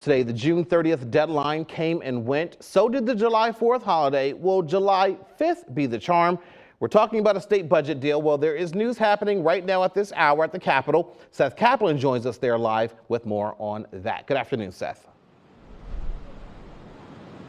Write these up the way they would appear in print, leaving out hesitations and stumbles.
Today, the June 30th deadline came and went. So did the July 4th holiday. Will July 5th be the charm? We're talking about a state budget deal. Well, there is news happening right now at this hour at the Capitol. Seth Kaplan joins us there live with more on that. Good afternoon, Seth.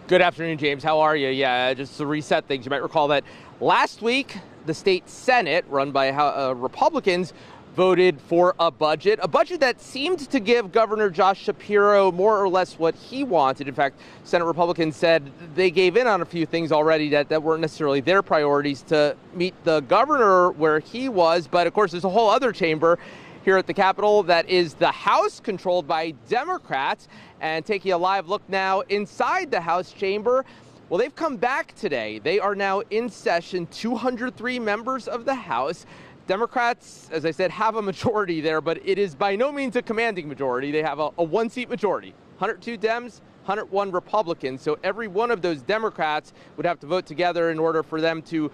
Good afternoon, James. How are you? Yeah, just to reset things, you might recall that last week, the state Senate, run by Republicans, voted for a budget that seemed to give Governor Josh Shapiro more or less what he wanted. In fact, Senate Republicans said they gave in on a few things already that weren't necessarily their priorities to meet the governor where he was. But of course, there's a whole other chamber here at the Capitol that is the House, controlled by Democrats. And taking a live look now inside the House chamber, well, they've come back today. They are now in session, 203 members of the House. Democrats, as I said, have a majority there, but it is by no means a commanding majority. They have a one-seat majority, 102 Dems, 101 Republicans. So every one of those Democrats would have to vote together in order for them to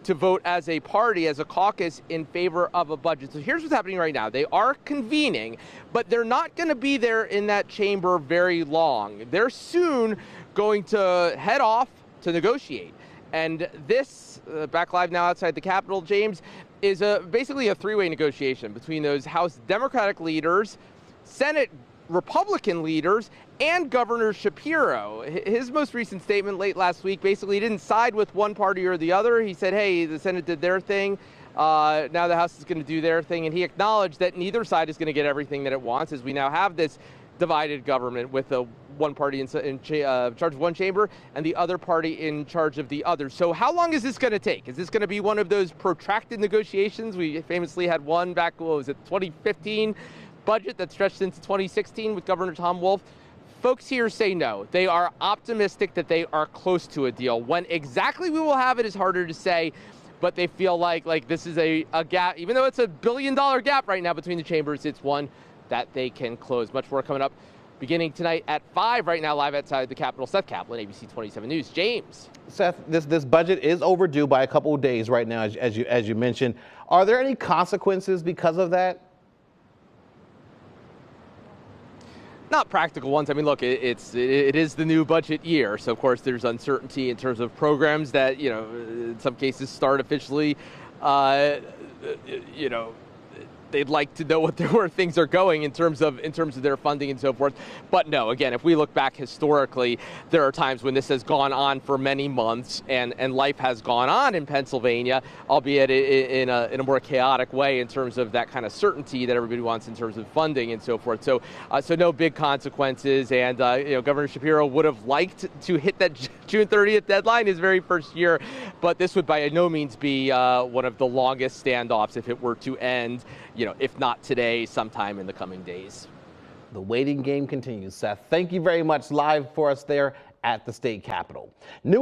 vote as a party, as a caucus, in favor of a budget. So here's what's happening right now. They are convening, but they're not going to be there in that chamber very long. They're soon going to head off to negotiate. And this, back live now outside the Capitol, James, is basically a three-way negotiation between those House Democratic leaders, Senate Republican leaders, and Governor Shapiro. His most recent statement late last week basically didn't side with one party or the other. He said, hey, the Senate did their thing. Now the House is going to do their thing. And he acknowledged that neither side is going to get everything that it wants, as we now have this divided government with one party in charge of one chamber and the other party in charge of the other. So how long is this going to take? Is this going to be one of those protracted negotiations? We famously had one back, what was it, 2015 budget that stretched into 2016 with Governor Tom Wolf. Folks here say no. They are optimistic that they are close to a deal. When exactly we will have it is harder to say, but they feel like this is a gap. Even though it's $1 billion gap right now between the chambers, it's one that they can close. Much more coming up beginning tonight at 5 right now, live outside the Capitol. Seth Kaplan, ABC 27 News. James. Seth, this budget is overdue by a couple of days right now, as you mentioned. Are there any consequences because of that? Not practical ones. I mean, look, it is the new budget year, so of course there's uncertainty in terms of programs that, in some cases start officially, they'd like to know where things are going in terms of their funding and so forth. But no, again, if we look back historically, there are times when this has gone on for many months and life has gone on in Pennsylvania, albeit in a more chaotic way in terms of that kind of certainty that everybody wants in terms of funding and so forth. So no big consequences. And Governor Shapiro would have liked to hit that June 30th deadline his very first year, but this would by no means be one of the longest standoffs if it were to end, if not today, sometime in the coming days. The waiting game continues, Seth. Thank you very much live for us there at the state Capitol.